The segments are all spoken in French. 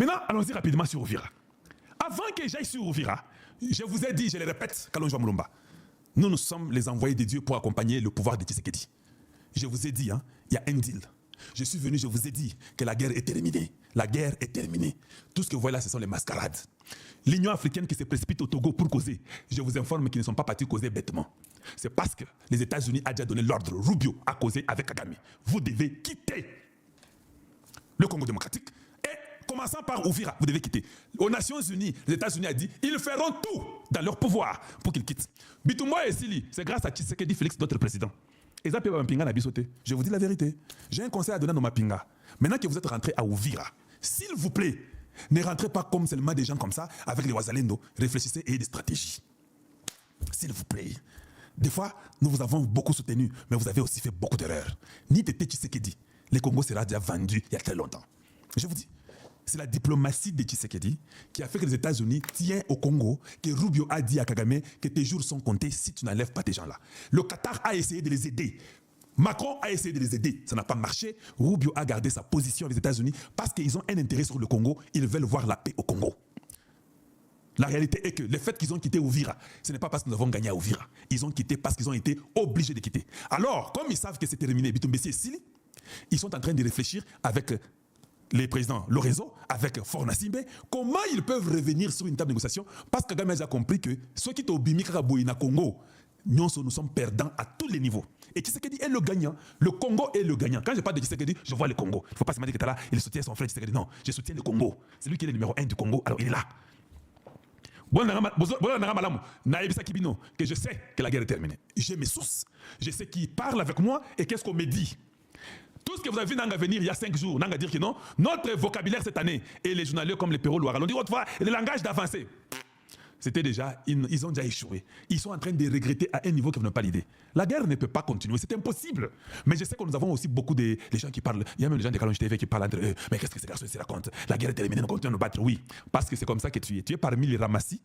Maintenant, allons-y rapidement sur Uvira. Avant que j'aille sur Uvira, je vous ai dit, je le répète, Kalonji Mulumba, nous sommes les envoyés de Dieu pour accompagner le pouvoir de Tshisekedi. Je vous ai dit, il y a un deal. Je suis venu, je vous ai dit que la guerre est terminée. La guerre est terminée. Tout ce que vous voyez là, ce sont les mascarades. L'Union africaine qui se précipite au Togo pour causer, je vous informe qu'ils ne sont pas partis causer bêtement. C'est parce que les États-Unis ont déjà donné l'ordre. Rubio a causé avec Kagame. Vous devez quitter le Congo démocratique. Et commençant par Uvira, vous devez quitter. Aux Nations Unies, les États-Unis ont dit ils feront tout dans leur pouvoir pour qu'ils quittent. Bitumba et Sili, c'est grâce à Tshisekedi Félix, notre président. Je vous dis la vérité. J'ai un conseil à donner à nos Mapinga. Maintenant que vous êtes rentrés à Uvira, s'il vous plaît, ne rentrez pas comme seulement des gens comme ça, avec les Ouazalendo. Réfléchissez et ayez des stratégies. S'il vous plaît. Des fois, nous vous avons beaucoup soutenu, mais vous avez aussi fait beaucoup d'erreurs. Ni Tété Tshisekedi, le Congo sera déjà vendu il y a très longtemps. Je vous dis, c'est la diplomatie de Tshisekedi qui a fait que les États-Unis tiennent au Congo, que Rubio a dit à Kagame que tes jours sont comptés si tu n'enlèves pas tes gens-là. Le Qatar a essayé de les aider. Macron a essayé de les aider. Ça n'a pas marché. Rubio a gardé sa position avec les États-Unis parce qu'ils ont un intérêt sur le Congo. Ils veulent voir la paix au Congo. La réalité est que le fait qu'ils ont quitté Uvira, ce n'est pas parce que nous avons gagné à Uvira. Ils ont quitté parce qu'ils ont été obligés de quitter. Alors, comme ils savent que c'est terminé, Bitumbesi et Sili, ils sont en train de réfléchir avec les présidents Lorenzo, avec Fornasimbe, comment ils peuvent revenir sur une table de négociation parce que Kagame a compris que ceux qui sont au Bimi Karaboïna Congo, nous sommes perdants à tous les niveaux. Et Tshisekedi est le gagnant. Le Congo est le gagnant. Quand je parle de Tshisekedi, je vois le Congo. Il ne faut pas se dire que là, il soutient son frère Tshisekedi. Non, je soutiens le Congo. C'est lui qui est le numéro 1 du Congo. Alors il est là. Que je sais que la guerre est terminée. J'ai mes sources. Je sais qui parle avec moi et qu'est-ce qu'on me dit. Tout ce que vous avez vu Nanga venir il y a 5 jours, Nanga dire que non, notre vocabulaire cette année, et les journalistes comme les Perrault Loire, on dit autrefois, le langage d'avancée. C'était déjà, ils ont déjà échoué. Ils sont en train de regretter à un niveau qu'ils n'ont pas l'idée. La guerre ne peut pas continuer, c'est impossible. Mais je sais que nous avons aussi beaucoup de gens qui parlent, il y a même les gens de Kalonji TV qui parlent entre eux, mais qu'est-ce que ces garçons se racontent? La guerre est terminée, nous continuons à nous battre. Oui, parce que c'est comme ça que tu es. Tu es parmi les ramassis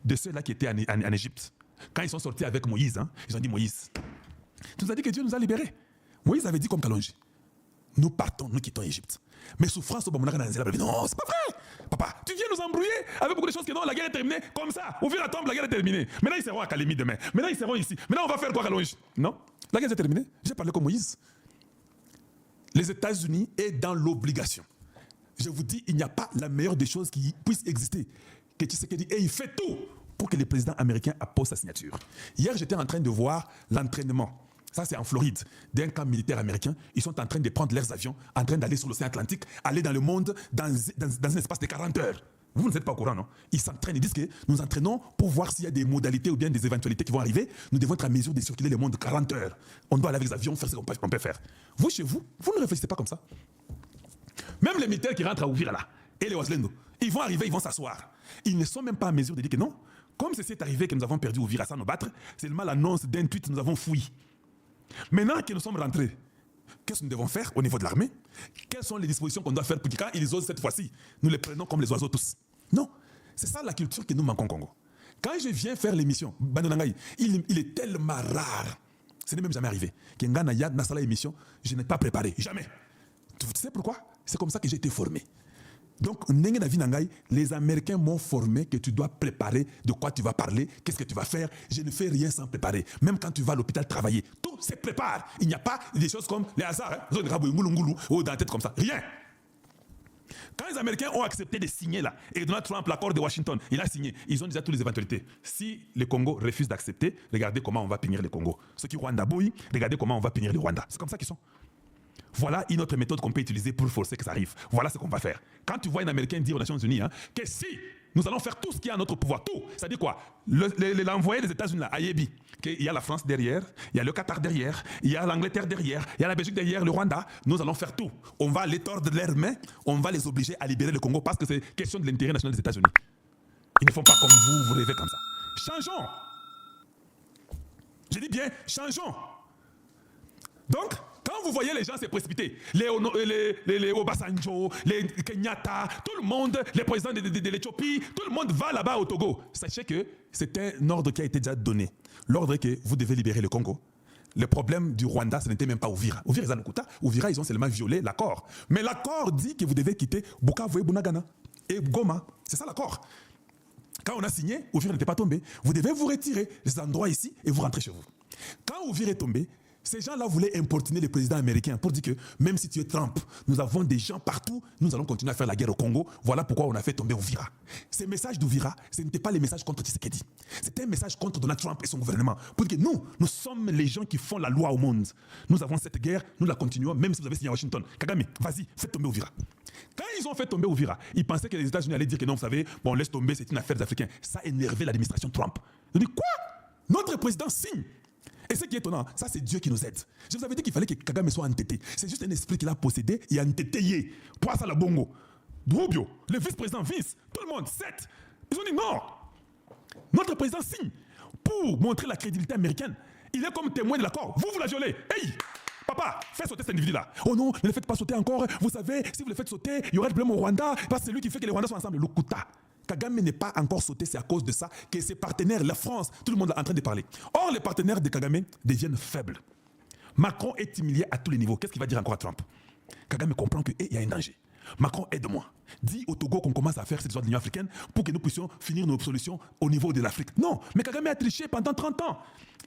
de ceux-là qui étaient en Égypte. Quand ils sont sortis avec Moïse, ils ont dit Moïse, tu nous as dit que Dieu nous a libérés. Moïse avait dit comme Kalonji, nous partons, nous quittons l'Égypte. Mais souffrance au Bamonaka, non, c'est pas vrai. Papa, tu viens nous embrouiller avec beaucoup de choses que non, la guerre est terminée comme ça. Au la tombe, la guerre est terminée. Maintenant, ils seront à Kalemi demain. Maintenant, ils seront ici. Maintenant, on va faire quoi, Kalonji? Non, la guerre est terminée. J'ai parlé comme Moïse. Les États-Unis est dans l'obligation. Je vous dis, il n'y a pas la meilleure des choses qui puisse exister que Tshisekedi. Et il fait tout pour que le président américain appose sa signature. Hier, j'étais en train de voir l'entraînement. Ça, c'est en Floride, d'un camp militaire américain. Ils sont en train de prendre leurs avions, en train d'aller sur l'océan Atlantique, aller dans le monde dans un espace de 40 heures. Vous n'êtes pas au courant, non? Ils s'entraînent, ils disent que nous entraînons pour voir s'il y a des modalités ou bien des éventualités qui vont arriver. Nous devons être à mesure de circuler le monde 40 heures. On doit aller avec les avions, faire ce qu'on peut faire. Vous, chez vous, vous ne réfléchissez pas comme ça. Même les militaires qui rentrent à Uvira là, et les Ouazalendo, ils vont arriver, ils vont s'asseoir. Ils ne sont même pas à mesure de dire que non. Comme ceci est arrivé que nous avons perdu Uvira sans nous battre, c'est seulement l'annonce d'un tweet, nous avons fui. Maintenant que nous sommes rentrés, qu'est-ce que nous devons faire au niveau de l'armée? Quelles sont les dispositions qu'on doit faire pour que quand ils osent cette fois-ci, nous les prenons comme les oiseaux tous? Non, c'est ça la culture que nous manquons au Congo. Quand je viens faire l'émission, il est tellement rare, ce n'est même jamais arrivé, que Ngana Yad n'a pas l'émission, je n'ai pas préparé, jamais. Tu sais pourquoi? C'est comme ça que j'ai été formé. Donc, les Américains m'ont formé que tu dois préparer de quoi tu vas parler, qu'est-ce que tu vas faire. Je ne fais rien sans préparer. Même quand tu vas à l'hôpital travailler, tout se prépare. Il n'y a pas des choses comme les hasards, ou dans la tête comme ça. Rien. Quand les Américains ont accepté de signer là, et Donald Trump, l'accord de Washington, il a signé, ils ont déjà toutes les éventualités. Si le Congo refuse d'accepter, regardez comment on va punir le Congo. Ceux qui Rwanda bouillent, regardez comment on va punir le Rwanda. C'est comme ça qu'ils sont. Voilà une autre méthode qu'on peut utiliser pour forcer que ça arrive. Voilà ce qu'on va faire. Quand tu vois un Américain dire aux Nations Unies que si nous allons faire tout ce qui est à notre pouvoir, tout, ça dit quoi? L'envoyé des États-Unis, là, à Yebi, il y a la France derrière, il y a le Qatar derrière, il y a l'Angleterre derrière, il y a la Belgique derrière, le Rwanda. Nous allons faire tout. On va les tordre leurs mains, on va les obliger à libérer le Congo parce que c'est question de l'intérêt national des États-Unis. Ils ne font pas comme vous rêvez comme ça. Changeons. Je dis bien, changeons. Donc, quand vous voyez les gens se précipiter, les Obasanjo, les Kenyatta, tout le monde, les présidents de l'Éthiopie, tout le monde va là-bas au Togo. Sachez que c'est un ordre qui a été déjà donné. L'ordre est que vous devez libérer le Congo. Le problème du Rwanda, ce n'était même pas Uvira. Uvira, ils ont seulement violé l'accord. Mais l'accord dit que vous devez quitter Bukavu et Bunagana. et Goma. C'est ça l'accord. Quand on a signé, Uvira n'était pas tombé. Vous devez vous retirer des endroits ici et vous rentrez chez vous. Quand Uvira est tombé, ces gens-là voulaient importuner le président américain pour dire que même si tu es Trump, nous avons des gens partout, nous allons continuer à faire la guerre au Congo. Voilà pourquoi on a fait tomber Uvira. Ces messages d'Uvira, ce n'étaient pas les messages contre Tshisekedi. C'était un message contre Donald Trump et son gouvernement. Pour dire que nous sommes les gens qui font la loi au monde. Nous avons cette guerre, nous la continuons, même si vous avez signé à Washington. Kagame, vas-y, faites tomber Uvira. Quand ils ont fait tomber Uvira, ils pensaient que les États-Unis allaient dire que non, vous savez, bon, laisse tomber, c'est une affaire des Africains. Ça a énervé l'administration Trump. Ils ont dit, quoi? Notre président signe. Et ce qui est étonnant, ça c'est Dieu qui nous aide. Je vous avais dit qu'il fallait que Kagame soit entêté. C'est juste un esprit qu'il a possédé et entêté. Pour ça, la bongo. Rubio, le vice-président Vince, tout le monde, 7. Ils ont dit non. Notre président signe pour montrer la crédibilité américaine. Il est comme témoin de l'accord. Vous la violez. Hey, papa, fais sauter cet individu-là. Oh non, ne le faites pas sauter encore. Vous savez, si vous le faites sauter, il y aura des problèmes au Rwanda. Parce que c'est lui qui fait que les Rwandais sont ensemble. Lukuta. Kagame n'est pas encore sauté, c'est à cause de ça que ses partenaires, la France, tout le monde est en train de parler. Or, les partenaires de Kagame deviennent faibles. Macron est humilié à tous les niveaux. Qu'est-ce qu'il va dire encore à Trump? Kagame comprend qu'il y a un danger. Macron, aide-moi. Dis au Togo qu'on commence à faire cette sorte de l'Union africaine pour que nous puissions finir nos solutions au niveau de l'Afrique. Non, mais Kagame a triché pendant 30 ans.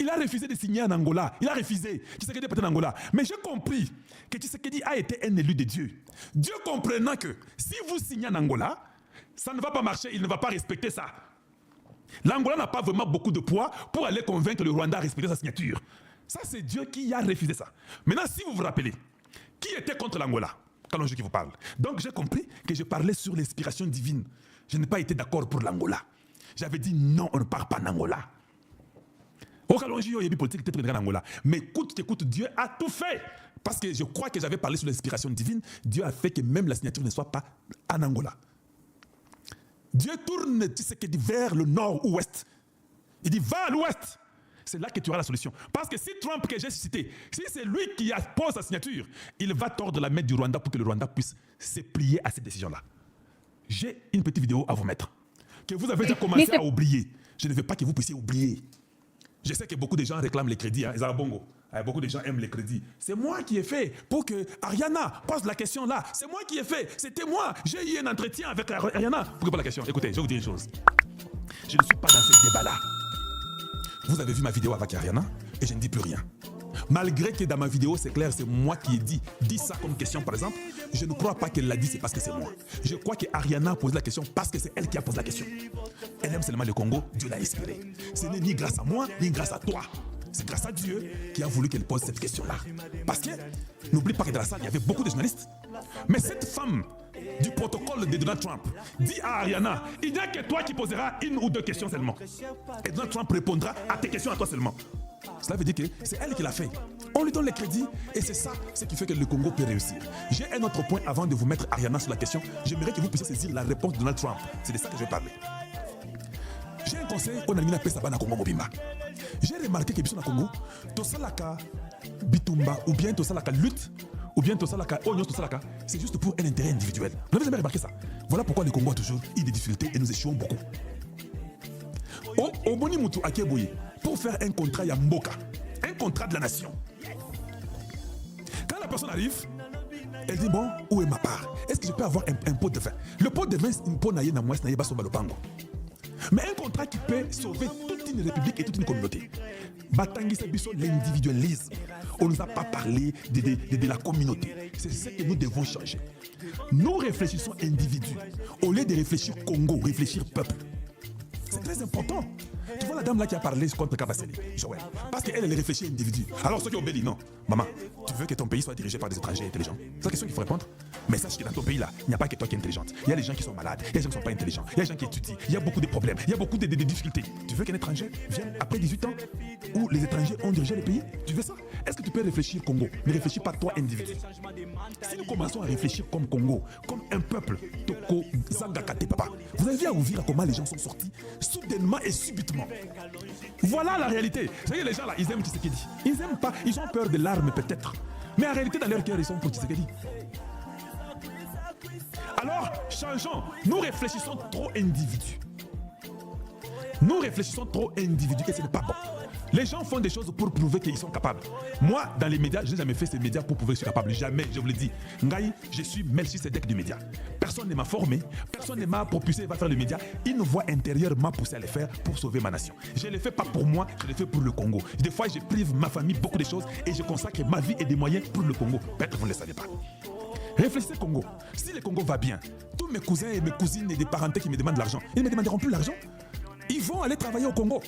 Il a refusé de signer en Angola. Il a refusé. Tshisekedi est peut-être en Angola. Mais j'ai compris que Tshisekedi a été un élu de Dieu. Dieu comprenant que si vous signez en Angola, ça ne va pas marcher, il ne va pas respecter ça. L'Angola n'a pas vraiment beaucoup de poids pour aller convaincre le Rwanda à respecter sa signature. Ça, c'est Dieu qui a refusé ça. Maintenant, si vous vous rappelez, qui était contre l'Angola? Kalonji qui vous parle. Donc, j'ai compris que je parlais sur l'inspiration divine. Je n'ai pas été d'accord pour l'Angola. J'avais dit non, on ne part pas en Angola. Au Kalonji, il y a eu politique peut-être en Angola. Mais écoute, Dieu a tout fait. Parce que je crois que j'avais parlé sur l'inspiration divine. Dieu a fait que même la signature ne soit pas en Angola. Dieu tourne Tshisekedi vers le nord ou ouest. Il dit, va à l'ouest. C'est là que tu auras la solution. Parce que si Trump, que j'ai cité, si c'est lui qui pose sa signature, il va tordre la main du Rwanda pour que le Rwanda puisse se plier à cette décision-là. J'ai une petite vidéo à vous mettre. Que vous avez déjà commencé à oublier. Je ne veux pas que vous puissiez oublier. Je sais que beaucoup de gens réclament les crédits. Bongo. Beaucoup de gens aiment les crédits. C'est moi qui ai fait pour que Ariana pose la question là. C'est moi qui ai fait. C'était moi. J'ai eu un entretien avec Ariana pour répondre à la question. Écoutez, je vais vous dire une chose. Je ne suis pas dans ce débat-là. Vous avez vu ma vidéo avec Ariana et je ne dis plus rien. Malgré que dans ma vidéo, c'est clair, c'est moi qui ai dit ça comme question, par exemple, je ne crois pas qu'elle l'a dit, c'est parce que c'est moi. Je crois que Ariana a posé la question parce que c'est elle qui a posé la question. Elle aime seulement le Congo, Dieu l'a inspiré. Ce n'est ni grâce à moi, ni grâce à toi. C'est grâce à Dieu qui a voulu qu'elle pose cette question-là. Parce que, n'oublie pas que dans la salle, il y avait beaucoup de journalistes. Mais cette femme du protocole de Donald Trump dit à Ariana, il n'y a que toi qui poseras une ou deux questions seulement. Et Donald Trump répondra à tes questions à toi seulement. Cela veut dire que c'est elle qui l'a fait. On lui donne les crédits et c'est ça ce qui fait que le Congo peut réussir. J'ai un autre point avant de vous mettre Ariana sur la question. J'aimerais que vous puissiez saisir la réponse de Donald Trump. C'est de ça que je vais parler. J'ai un conseil, on a mis la paix à Congo Mobimba. J'ai remarqué que Bisson Congo, Tosalaka Bitumba, ou bien Tosalaka lutte, ou bien Tosalaka Onyos Tosalaka, c'est juste pour un intérêt individuel. Vous n'avez jamais remarqué ça? Voilà pourquoi le Congo a toujours eu des difficultés et nous échouons beaucoup. Au Boni Moutou Akeboye, pour faire un contrat Yamboka, un contrat de la nation. Quand la personne arrive, elle dit bon, où est ma part? Est-ce que je peux avoir un pot de vin? Le pot de vin, c'est une pot naïe na mouesse naïe baso balopango. Mais un contrat qui peut sauver toute une république et toute une communauté. Batangi Sabiso, l'individualisme. On ne nous a pas parlé de la communauté. C'est ce que nous devons changer. Nous réfléchissons individus. Au lieu de réfléchir Congo, réfléchir peuple. C'est très important. Tu vois la dame là qui a parlé contre Kabasele, Joël. Parce qu'elle, elle réfléchit individu. Alors ceux qui ont obéi, non. Maman, tu veux que ton pays soit dirigé par des étrangers intelligents? C'est la question qu'il faut répondre. Mais sache que dans ton pays là, il n'y a pas que toi qui es intelligente. Il y a des gens qui sont malades, il y a des gens qui ne sont pas intelligents, il y a des gens qui étudient, il y a beaucoup de problèmes, il y a beaucoup de difficultés. Tu veux qu'un étranger vienne après 18 ans où les étrangers ont dirigé le pays? Tu veux ça? Est-ce que tu peux réfléchir Congo? Ne réfléchis pas toi individu. Si nous commençons à réfléchir comme Congo, comme un peuple, Toko, Zangakate, papa, vous avez vu à Ouvira comment les gens sont sortis soudainement et subitement. Voilà la réalité. Vous savez, les gens là, ils aiment Tshisekedi. Ils aiment pas, ils ont peur de l'arme peut-être. Mais en réalité, dans leur cœur, ils sont pour Tshisekedi. Alors, changeons. Nous réfléchissons trop individu. Nous réfléchissons trop individu et ce n'est pas bon. Les gens font des choses pour prouver qu'ils sont capables. Moi, dans les médias, je n'ai jamais fait ces médias pour prouver que je suis capable. Jamais, je vous le dis. Ngaï, je suis Melchisedec du média. Personne ne m'a formé, personne ne m'a propulsé à faire le média. Une voix intérieure m'a poussé à le faire pour sauver ma nation. Je ne le fais pas pour moi, je le fais pour le Congo. Des fois, je prive ma famille beaucoup de choses et je consacre ma vie et des moyens pour le Congo. Peut-être vous ne le savez pas. Réfléchissez Congo. Si le Congo va bien, tous mes cousins et mes cousines et des parentés qui me demandent de l'argent, ils ne me demanderont plus l'argent. Ils vont aller travailler au Congo.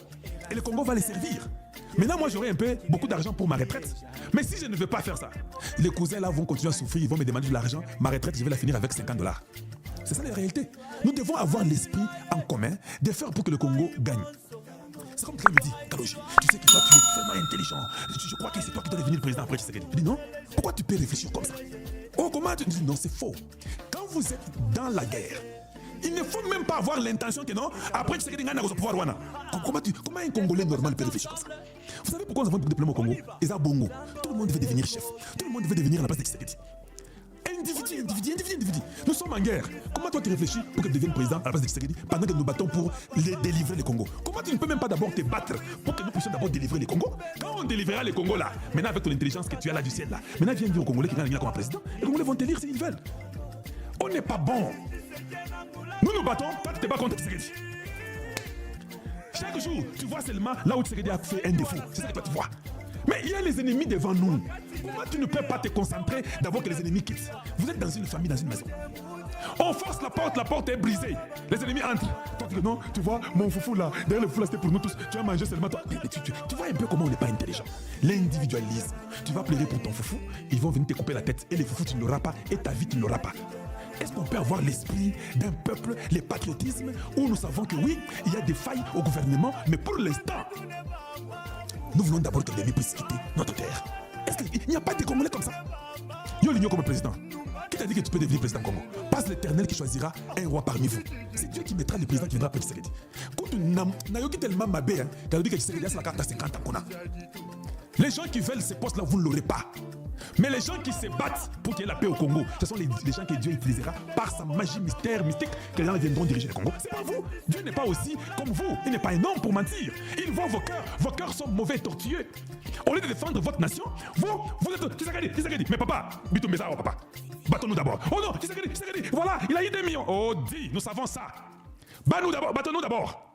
Et le Congo va les servir. Maintenant, moi, j'aurai beaucoup d'argent pour ma retraite. Mais si je ne veux pas faire ça, les cousins là vont continuer à souffrir, ils vont me demander de l'argent. Ma retraite, je vais la finir avec $50. C'est ça la réalité. Nous devons avoir l'esprit en commun de faire pour que le Congo gagne. C'est comme quelqu'un me dit, Kaloji, tu sais que toi, tu es vraiment intelligent. Je crois que c'est toi qui dois devenir président après Tshisekedi. Je dis non. Pourquoi tu peux réfléchir comme ça? Oh, comment tu dis non, c'est faux. Quand vous êtes dans la guerre, il ne faut même pas avoir l'intention que non, après Tshisekedi gagne au pouvoir. Comment un Congolais normal peut réfléchir comme ça? Vous savez pourquoi nous avons beaucoup de problèmes au Congo? Ils ont bongo. Tout le monde veut devenir chef. Tout le monde veut devenir à la place de Tshisekedi. Individu. Nous sommes en guerre. Comment toi tu réfléchis pour que tu deviennes président à la place de Tshisekedi pendant que nous battons pour délivrer le Congo? Comment tu ne peux même pas d'abord te battre pour que nous puissions d'abord délivrer le Congo? Quand on délivrera le Congo là, maintenant avec ton intelligence que tu as là du ciel là, maintenant viens dire aux Congolais qui gagnent comme président, les Congolais vont te lire s'ils veulent. On n'est pas bon. Nous nous battons, toi tu te bats contre Tshisekedi. Chaque jour, tu vois seulement là où Tshisekedi a fait un défaut. C'est ça que toi tu vois. Mais il y a les ennemis devant nous. Pourquoi tu ne peux pas te concentrer d'abord que les ennemis quittent? Vous êtes dans une famille, dans une maison. On force la porte est brisée. Les ennemis entrent. Toi, tu dis non, tu vois, mon foufou là, derrière le foufou là, c'était pour nous tous. Tu as mangé seulement toi. Mais tu vois un peu comment on n'est pas intelligent. L'individualisme. Tu vas pleurer pour ton foufou, ils vont venir te couper la tête. Et les foufous, tu ne l'auras pas. Et ta vie, tu ne l'auras pas. Est-ce qu'on peut avoir l'esprit d'un peuple, le patriotisme, où nous savons que oui, il y a des failles au gouvernement, mais pour l'instant, nous voulons d'abord que l'ennemi puisse quitter notre terre. Est-ce qu'il n'y a pas de Congolais comme ça? Yo l'union comme président. Qui t'a dit que tu peux devenir président Congo? Passe l'Éternel qui choisira un roi parmi vous. C'est Dieu qui mettra le président qui viendra après Tshisekedi. Quand tu n'as tellement mabé, tu as dit que Tshisekedi a la carte à 50 ans. Les gens qui veulent ces postes-là, vous ne l'aurez pas. Mais les gens qui se battent pour qu'il y ait la paix au Congo, ce sont les gens que Dieu utilisera par sa magie mystique que les gens viendront diriger le Congo. C'est pas vous. Dieu n'est pas aussi comme vous. Il n'est pas un homme pour mentir. Il voit vos cœurs. Vos cœurs sont mauvais, tortueux. Au lieu de défendre votre nation, vous êtes Tshisekedi. Mais papa, Bitumbeza, oh papa, battons-nous d'abord. Oh non, Tshisekedi. Voilà, il a eu 2 millions. Oh, dis, nous savons ça. Battons-nous d'abord.